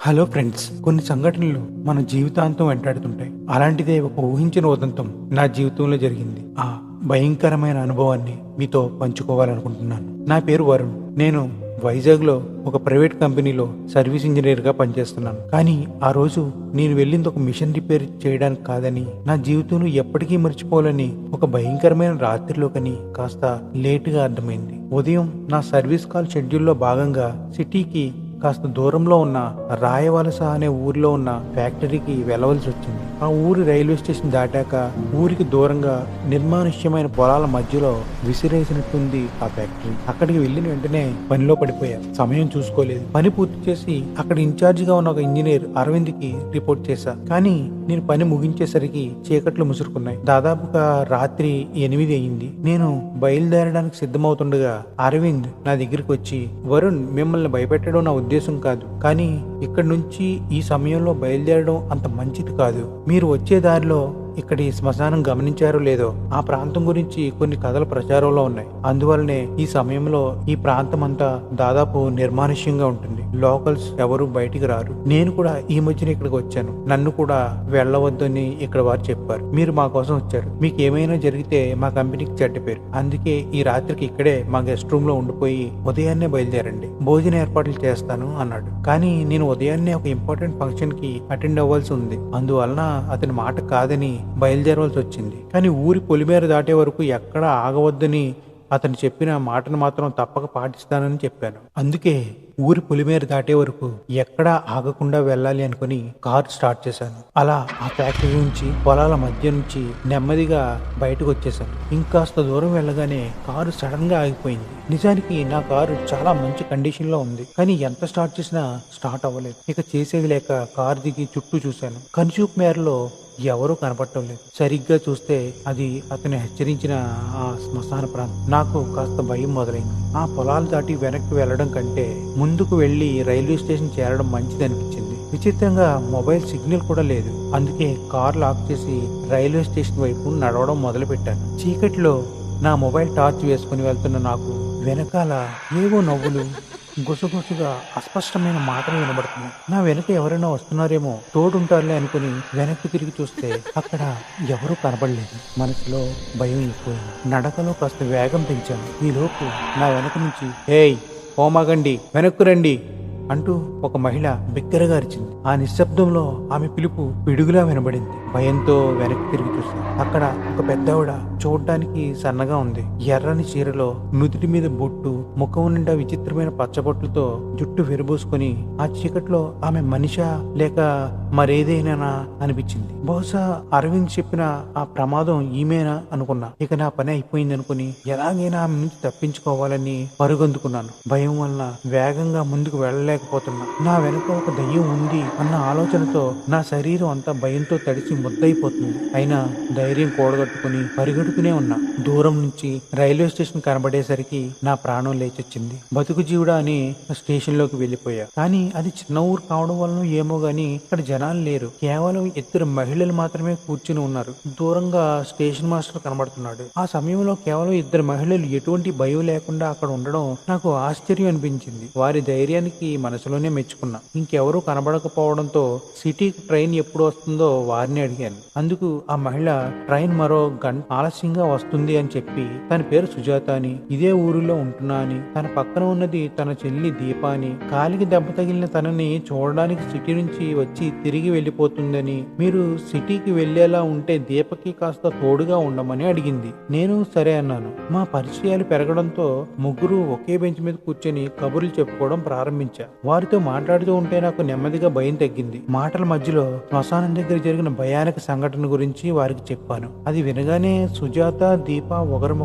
Hello friends, కొన్ని సంఘటనలు మన జీవితాంతం వెంటాడుతుంటాయి. అలాంటిదే ఒక ఊహించిన ఉదంతం నా జీవితంలో జరిగింది. ఆ భయంకరమైన అనుభవాన్ని మీతో పంచుకోవాలనుకుంటున్నాను. నా పేరు వరుణ్. నేను వైజాగ్లో ఒక ప్రైవేట్ కంపెనీలో సర్వీస్ ఇంజనీర్గా పనిచేస్తున్నాను. కానీ ఆ రోజు నేను వెళ్ళింది ఒక మిషన్ రిపేర్ చేయడానికి కాదని, నా జీవితంలో ఎప్పటికీ మర్చిపోవాలని ఒక భయంకరమైన రాత్రిలోకని కాస్త లేటుగా అర్థమైంది. ఉదయం నా సర్వీస్ కాల్ షెడ్యూల్లో భాగంగా సిటీకి కాస్త దూరంలో ఉన్న రాయవలస అనే ఊరిలో ఉన్న ఫ్యాక్టరీకి వెళ్ళవలసి వచ్చింది. ఆ ఊరి రైల్వే స్టేషన్ దాటాక ఊరికి దూరంగా నిర్మానుష్యమైన పొలాల మధ్యలో విసిరేసినట్టుంది ఆ ఫ్యాక్టరీ. అక్కడికి వెళ్ళిన వెంటనే పనిలో పడిపోయా. సమయం చూసుకోలేదు. పని పూర్తి చేసి అక్కడ ఇన్ఛార్జ్ గా ఉన్న ఒక ఇంజనీర్ అరవింద్ కి రిపోర్ట్ చేశా. కానీ నేను పని ముగించేసరికి చీకట్లు ముసురుకున్నాయి. దాదాపుగా రాత్రి 8 అయింది. నేను బయలుదేరడానికి సిద్ధమవుతుండగా అరవింద్ నా దగ్గరికి వచ్చి, వరుణ్, మిమ్మల్ని భయపెట్టడం నా ఉద్దేశం కాదు, కానీ ఇక్కడి నుంచి ఈ సమయంలో బయలుదేరడం అంత మంచిది కాదు. మీరు వచ్చే దారిలో ఇక్కడి శ్మశానం గమనించారో లేదో, ఆ ప్రాంతం గురించి కొన్ని కథలు ప్రచారంలో ఉన్నాయి. అందువల్లనే ఈ సమయంలో ఈ ప్రాంతం అంతా దాదాపు నిర్మానుష్యంగా ఉంటుంది. లోకల్స్ ఎవరు బయటికి రారు. నేను కూడా ఈ మధ్యన ఇక్కడికి వచ్చాను. నన్ను కూడా వెళ్ళవద్దని ఇక్కడ వారు చెప్పారు. మీరు మా కోసం వచ్చారు. మీకు ఏమైనా జరిగితే మా కంపెనీకి చెడ్డ పేరు. అందుకే ఈ రాత్రికి ఇక్కడే మా గెస్ట్ రూమ్ లో ఉండిపోయి ఉదయాన్నే బయలుదేరండి. భోజన ఏర్పాట్లు చేస్తాను అన్నాడు. కానీ నేను ఉదయాన్నే ఒక ఇంపార్టెంట్ ఫంక్షన్ కి అటెండ్ అవ్వాల్సి ఉంది. అందువలన అతని మాట కాదని బయలుదేరవలసి వచ్చింది. కానీ ఊరి పొలిమేర దాటే వరకు ఎక్కడా ఆగవద్దని అతను చెప్పిన మాటను మాత్రం తప్పక పాటిస్తానని చెప్పాను. అందుకే ఊరి పొలిమేర దాటే వరకు ఎక్కడా ఆగకుండా వెళ్ళాలి అనుకుని కారు స్టార్ట్ చేశాను. అలా ఆ ఫ్యాక్టరీ నుంచి పొలాల మధ్య నుంచి నెమ్మదిగా బయటకు వచ్చేసాను. ఇంకాస్త దూరం వెళ్ళగానే కారు సడన్ గా ఆగిపోయింది. నిజానికి నా కారు చాలా మంచి కండిషన్ లో ఉంది. కానీ ఎంత స్టార్ట్ చేసినా స్టార్ట్ అవ్వలేదు. ఇక చేసేది లేక కారు దిగి చుట్టూ చూశాను. కనుచూపు మేరలో ఎవరూ కనపడటం లేదు. సరిగ్గా చూస్తే అది అతను హెచ్చరించిన ఆ శ్మశాన ప్రాంతం. నాకు కాస్త భయం మొదలైంది. ఆ పొలాలు దాటి వెనక్కి వెళ్ళడం కంటే ముందుకు వెళ్లి రైల్వే స్టేషన్ చేరడం మంచిది అనిపించింది. విచిత్రంగా మొబైల్ సిగ్నల్ కూడా లేదు. అందుకే కార్ లాక్ చేసి రైల్వే స్టేషన్ వైపు నడవడం మొదలు పెట్టాను. చీకటిలో నా మొబైల్ టార్చ్ వేసుకుని వెళ్తున్న నాకు వెనకాల ఏవో నవ్వులు, గుసగుసగా అస్పష్టమైన మాటలు వినబడుతున్నాయి. నా వెనక ఎవరైనా వస్తున్నారేమో, తోడుంటారులే అనుకుని వెనక్కి తిరిగి చూస్తే అక్కడ ఎవరూ కనబడలేదు. మనసులో భయం ఎక్కువైంది. నడకలో కాస్త వేగం పెంచాను. ఈలోపు నా వెనక నుంచి, "ఏయ్, పోమాగండి, వెనక్కు రండి" అంటూ ఒక మహిళ బిగ్గరగా అరిచింది. ఆ నిశ్శబ్దంలో ఆమె పిలుపు పిడుగులా వినబడింది. భయంతో వెనక్కి తిరిగి చూశాను. అక్కడ ఒక పెద్దవిడ, చూడ్డానికి సన్నగా ఉంది. ఎర్రని చీరలో, నుదుటి మీద బొట్టు, ముఖం నిండా విచిత్రమైన పచ్చబొట్లతో జుట్టు విరబోసుకొని ఆ చీకట్లో ఆమె మనిషా లేక మరేదైనా అనిపించింది. బహుశా అరవింద్ చెప్పిన ఆ ప్రమాదం ఈమెనా అనుకున్నా. ఇక నా పని అయిపోయింది అనుకుని ఎలాగైనా ఆమె నుంచి తప్పించుకోవాలని పరుగందుకున్నాను. భయం వల్ల వేగంగా ముందుకు వెళ్ళలేకపోతున్నా. నా వెనుక ఒక దయ్యం ఉంది అన్న ఆలోచనతో నా శరీరం అంతా భయంతో తడిసి ముద్దయిపోతుంది. అయినా ధైర్యం కూడగట్టుకుని పరిగెడుతూనే ఉన్నా. దూరం నుంచి రైల్వే స్టేషన్ కనబడేసరికి నా ప్రాణం లేచొచ్చింది. బతుకు జీవుడా అని స్టేషన్ లోకి వెళ్ళిపోయా. కానీ అది చిన్న ఊరు కావడం వలన ఏమో గాని ఇక్కడ జనాలు లేరు. కేవలం 2 మహిళలు మాత్రమే కూర్చుని ఉన్నారు. దూరంగా స్టేషన్ మాస్టర్ కనబడుతున్నాడు. ఆ సమయంలో కేవలం 2 మహిళలు ఎటువంటి భయం లేకుండా అక్కడ ఉండడం నాకు ఆశ్చర్యం అనిపించింది. వారి ధైర్యానికి మనసులోనే మెచ్చుకున్నా. ఇంకెవరూ కనబడకపోవడంతో సిటీకి ట్రైన్ ఎప్పుడు వస్తుందో వారిని అడిగాను. అందుకు ఆ మహిళ ట్రైన్ మరో గంట ఆలస్యంగా వస్తుంది అని చెప్పి, తన పేరు సుజాత అని, ఇదే ఊరిలో ఉంటున్నా అని, తన పక్కన ఉన్నది తన చెల్లి దీప అని, కాలికి దెబ్బ తగిలిన తనని చూడడానికి సిటీ నుంచి వచ్చి తిరిగి వెళ్ళిపోతుందని, మీరు సిటీకి వెళ్లేలా ఉంటే దీపకి కాస్త తోడుగా ఉండమని అడిగింది. నేను సరే అన్నాను. మా పరిచయాలు పెరగడంతో ముగ్గురు ఒకే బెంచ్ మీద కూర్చొని కబుర్లు చెప్పుకోవడం ప్రారంభించా. వారితో మాట్లాడుతూ ఉంటే నాకు నెమ్మదిగా భయం తగ్గింది. మాటల మధ్యలో శ్మశానం దగ్గర జరిగిన భయానక సంఘటన గురించి వారికి చెప్పాను. అది వినగానే సుజాత, దీప ఒకరి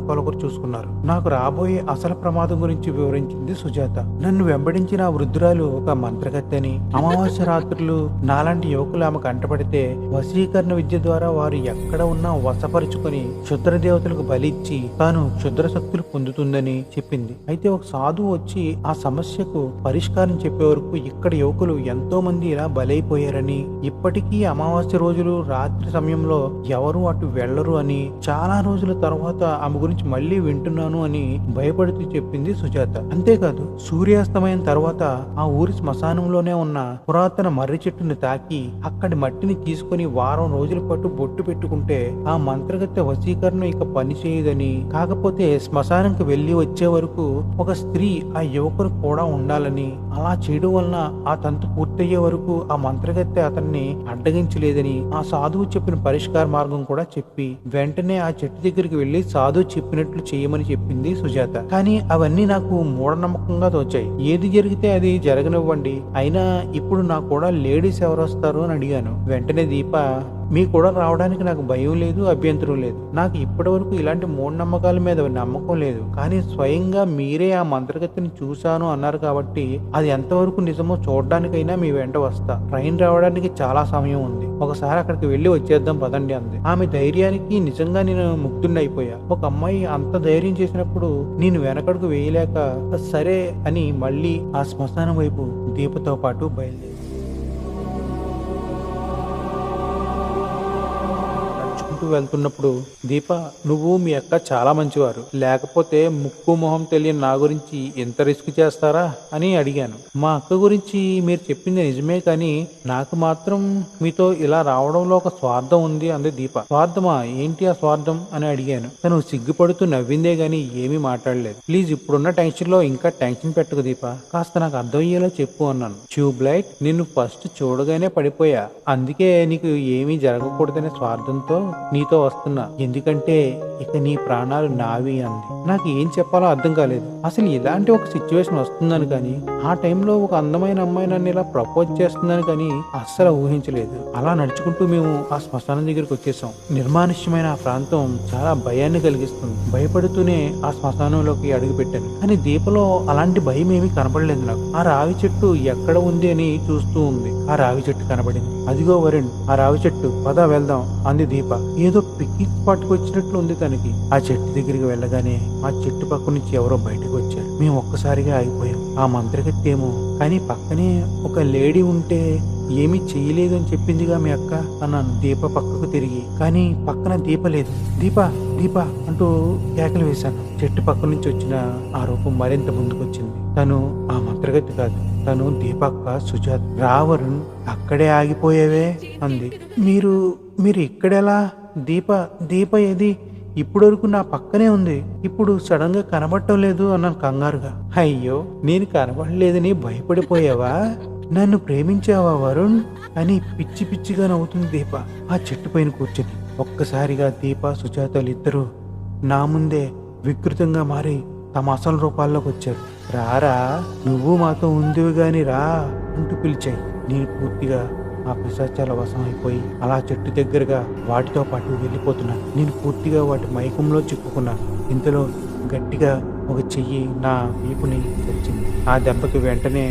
చూసుకున్నారు. నాకు రాబోయే అసలు ప్రమాదం గురించి వివరించింది సుజాత. నన్ను వెంబడించిన ఆ వృద్ధురాలు ఒక మంత్రగత్తె అని, అమావాస్య రాత్రులు నాలాంటి యువకులు ఆమె కంటపడితే వశీకరణ విద్య ద్వారా వారు ఎక్కడ ఉన్నా వశపరుచుకొని క్షుద్ర దేవతలకు బలిచ్చి తాను క్షుద్ర శక్తులు పొందుతుందని చెప్పింది. అయితే ఒక సాధువు వచ్చి ఆ సమస్యకు పరిష్కారం చెప్పే వరకు ఇక్కడ యువకులు ఎంతో మంది ఇలా బలైపోయారని, ఇప్పటికీ అమావాస్య రోజులు రాత్రి సమయంలో ఎవరు అటు వెళ్ళరు అని, చాలా రోజుల తర్వాత ఆమె గురించి మళ్ళీ వింటున్నాను అని భయపడుతూ చెప్పింది సుజాత. అంతేకాదు సూర్యాస్తమయం తర్వాత ఆ ఊరి శ్మశానంలోనే ఉన్న పురాతన మర్రి చెట్టుని తాకి అక్కడి మట్టిని తీసుకుని వారం రోజుల పాటు బొట్టు పెట్టుకుంటే ఆ మంత్రగత్తె వశీకరణ ఇక పని చేయదని, కాకపోతే శ్మశానంకి వెళ్లి వచ్చే వరకు ఒక స్త్రీ ఆ యువకుడు కూడా ఉండాలని, అలా చేయడం వలన ఆ తంతు పూర్తయ్యే వరకు ఆ మంత్రగత్తె అతన్ని అడ్డగించలేదని ఆ సాధువు చెప్పిన పరిష్కార మార్గం కూడా చెప్పి వెంటనే ఆ చెట్టు దగ్గరికి వెళ్లి సాధువు చెప్పినట్లు చేయమని చెప్పింది సుజాత. కానీ అవన్నీ నాకు మూఢనమ్మకంగా తోచాయి. ఏది జరిగితే అది జరగనివ్వండి, అయినా ఇప్పుడు నాకు కూడా లేడీస్ ఎవరు వస్తారు అని అడిగాను. వెంటనే దీప, మీ కూడా రావడానికి నాకు భయం లేదు, అభ్యంతరం లేదు. నాకు ఇప్పటి వరకు ఇలాంటి మూఢనమ్మకాల మీద నమ్మకం లేదు, కానీ స్వయంగా మీరే ఆ మంత్రగతిని చూశాను అన్నారు కాబట్టి అది ఎంతవరకు నిజమో చూడడానికైనా మీ వెంట వస్తా. ట్రైన్ రావడానికి చాలా సమయం ఉంది, ఒకసారి అక్కడికి వెళ్ళి వచ్చేద్దాం పదండి అంది. ఆమె ధైర్యానికి నిజంగా నేను ముగ్ధున్నైపోయా. ఒక అమ్మాయి అంత ధైర్యం చేసినప్పుడు నేను వెనకడుగు వేయలేక సరే అని మళ్ళీ ఆ శ్మశానం వైపు దీపతో పాటు బయలుదేరి వెళ్తున్నప్పుడు, దీప, నువ్వు మీ అక్క చాలా మంచివారు, లేకపోతే ముక్కు మొహం తెలియని నా గురించి ఎంత రిస్క్ చేస్తారా అని అడిగాను. మా అక్క గురించి మీరు చెప్పింది నిజమే, కానీ నాకు మాత్రం మీతో ఇలా రావడంలో ఒక స్వార్థం ఉంది అంది దీప. స్వార్థమా? ఏంటి ఆ స్వార్థం అని అడిగాను. తను సిగ్గుపడుతూ నవ్విందే గాని ఏమీ మాట్లాడలేదు. ప్లీజ్, ఇప్పుడున్న టెన్షన్ లో ఇంకా టెన్షన్ పెట్టకు దీప, కాస్త నాకు అర్థమయ్యేలా చెప్పు అన్నాను. ట్యూబ్ లైట్, నిన్ను ఫస్ట్ చూడగానే పడిపోయా, అందుకే నీకు ఏమీ జరగకూడదనే స్వార్థంతో నీతో వస్తున్నా, ఎందుకంటే ఇక నీ ప్రాణాలు నావి అంది. నాకు ఏం చెప్పాలో అర్థం కాలేదు. అసలు ఇలాంటి ఒక సిచ్యువేషన్ వస్తుందని కానీ, ఆ టైంలో ఒక అందమైన అమ్మాయి నన్ను ఇలా ప్రపోజ్ చేస్తుందని కానీ అస్సలు ఊహించలేదు. అలా నడుచుకుంటూ మేము ఆ శ్మశానం దగ్గరికి వచ్చేసాం. నిర్మానుష్యమైన ఆ ప్రాంతం చాలా భయాన్ని కలిగిస్తుంది. భయపడుతూనే ఆ శ్మశానంలోకి అడుగు పెట్టాను, కానీ దీపలో అలాంటి భయం ఏమీ కనబడలేదు నాకు. ఆ రావి చెట్టు ఎక్కడ ఉంది అని చూస్తూ ఉంది. ఆ రావి చెట్టు కనబడింది. అదిగో వరుణ్, ఆ రావి చెట్టు, పద వెళ్దాం అంది దీప. ఏదో పిక్నిక్ స్పాట్కి వచ్చినట్లు ఉంది తనకి. ఆ చెట్టు దగ్గరికి వెళ్ళగానే ఆ చెట్టు పక్క నుంచి ఎవరో బయటకు వచ్చారు. మేము ఒక్కసారిగా ఆగిపోయాం. ఆ మంత్రగత్తె ఏమో, కానీ పక్కనే ఒక లేడీ ఉంటే ఏమీ చేయలేదు అని చెప్పిందిగా మీ అక్క అన్నాను దీప పక్కకు తిరిగి. కానీ పక్కన దీప లేదు. దీప, దీప అంటూ కేకలు వేశాను. చెట్టు పక్క నుంచి వచ్చిన ఆ రూపం మరింత ముందుకొచ్చింది. తను ఆ మంత్రగత్తె కాదు, తను దీపక్క సుజాత. రావరుణ్, అక్కడే ఆగిపోయేవే అంది. మీరు మీరు ఇక్కడెలా? దీప ఏది? ఇప్పుడు వరకు నా పక్కనే ఉంది, ఇప్పుడు సడన్ గా కనబడటం లేదు అన్నాను కంగారుగా. అయ్యో, నేను కనబడలేదని భయపడిపోయావా? నన్ను ప్రేమించావా వరుణ్ అని పిచ్చి పిచ్చిగా నవ్వుతుంది దీప ఆ చెట్టు పైన కూర్చొని. ఒక్కసారిగా దీప, సుజాతలు ఇద్దరు నా ముందే వికృతంగా మారి తమ అసలు రూపాల్లోకి వచ్చారు. రారా, నువ్వు మాతో ఉందివి గాని రా అంటూ పిలిచాయి. నేను పూర్తిగా ఆ పిశాచాల వశం అయిపోయి అలా చెట్టు దగ్గరగా వాటితో పాటు వెళ్ళిపోతున్నాను. నేను పూర్తిగా వాటి మైకంలో చిక్కుకున్నాను. ఇంతలో గట్టిగా ఒక చెయ్యి నా వీపుని తెచ్చింది. ఆ దెబ్బకి వెంటనే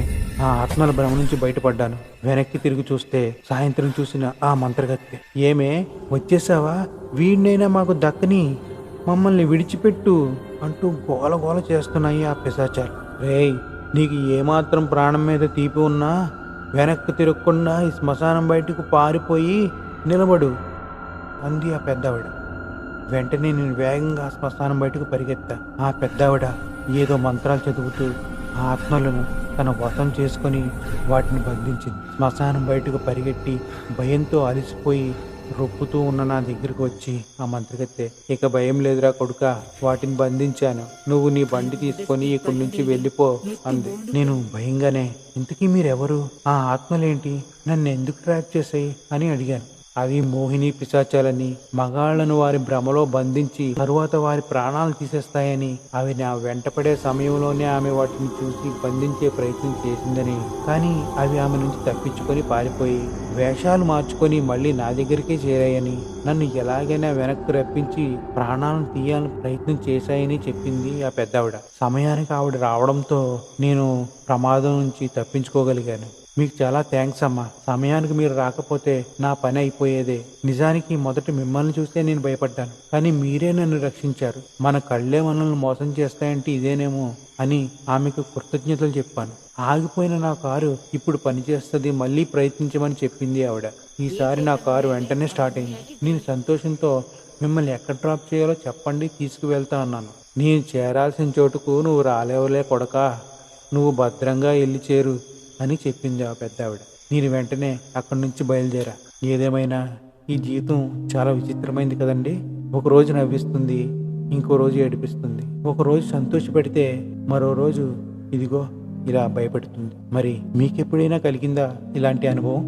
ఆ ఆత్మల భ్రమ నుంచి బయటపడ్డాను. వెనక్కి తిరిగి చూస్తే సాయంత్రం చూసిన ఆ మంత్రగత్తె. ఏమే, వచ్చేసావా? వీడినైనా మాకు దక్కని, మమ్మల్ని విడిచిపెట్టు అంటూ గోల గోల చేస్తున్నాయి ఆ పిశాచాలు. రేయ్, నీకు ఏమాత్రం ప్రాణం మీద తీపి ఉన్నా వెనక్కి తిరగకుండా ఈ శ్మశానం బయటకు పారిపోయి నిలబడు అంది ఆ పెద్దావిడ. వెంటనే నేను వేగంగా శ్మశానం బయటకు పరిగెత్తా. ఆ పెద్దావిడ ఏదో మంత్రాలు చదువుతూ ఆ ఆత్మలను తన వశం చేసుకొని వాటిని బంధించింది. శ్మశానం బయటకు పరిగెట్టి భయంతో అలసిపోయి రొప్పుతూ ఉన్న నా దగ్గరికి వచ్చి ఆ మంత్రగత్తె, ఇక భయం లేదురా కొడుక, వాటిని బంధించాను, నువ్వు నీ బండి తీసుకొని ఇక్కడి నుంచి వెళ్ళిపో అంది. నేను భయంగానే, ఇంతకీ మీరెవరు? ఆ ఆత్మలేంటి? నన్ను ఎందుకు ట్రాక్ చేసాయి అని అడిగాను. అవి మోహిని పిశాచాలని, మగాళ్లను వారి భ్రమలో బంధించి తరువాత వారి ప్రాణాలు తీసేస్తాయని, అవి నా వెంటపడే సమయంలోనే ఆమె వాటిని చూసి బంధించే ప్రయత్నం చేసిందని, కానీ అవి ఆమె నుంచి తప్పించుకొని పారిపోయి వేషాలు మార్చుకొని మళ్ళీ నా దగ్గరికే చేరాయని, నన్ను ఎలాగైనా వెనక్కి రప్పించి ప్రాణాలను తీయాలని ప్రయత్నం చేశాయని చెప్పింది ఆ పెద్దావిడ. సమయానికి ఆవిడ రావడంతో నేను ప్రమాదం నుంచి తప్పించుకోగలిగాను. మీకు చాలా థ్యాంక్స్ అమ్మా. సమయానికి మీరు రాకపోతే నా పని అయిపోయేదే. నిజానికి మొదట మిమ్మల్ని చూస్తే నేను భయపడ్డాను. కానీ మీరే నన్ను రక్షించారు. మన కళ్ళే మనల్ని మోసం చేస్తాయంటే ఇదేనేమో అని ఆమెకు కృతజ్ఞతలు చెప్పాను. ఆగిపోయిన నా కారు ఇప్పుడు పనిచేస్తుంది, మళ్ళీ ప్రయత్నించమని చెప్పింది ఆవిడ. ఈసారి నా కారు వెంటనే స్టార్ట్ అయింది. నేను సంతోషంతో మిమ్మల్ని ఎక్కడ డ్రాప్ చేయాలో చెప్పండి, తీసుకువెళ్తా అన్నాను. నేను చేరాల్సిన చోటుకు నువ్వు రాలేవులే కొడకా, నువ్వు భద్రంగా వెళ్ళి చేరు అని చెప్పింది ఆ పెద్ద ఆవిడ. నేను వెంటనే అక్కడి నుంచి బయలుదేరా. ఏదేమైనా ఈ జీవితం చాలా విచిత్రమైంది కదండి. ఒకరోజు నవ్విస్తుంది, ఇంకో రోజు ఏడిపిస్తుంది. ఒకరోజు సంతోషపెడితే మరో రోజు ఇదిగో ఇలా భయపెడుతుంది. మరి మీకెప్పుడైనా కలిగిందా ఇలాంటి అనుభవం?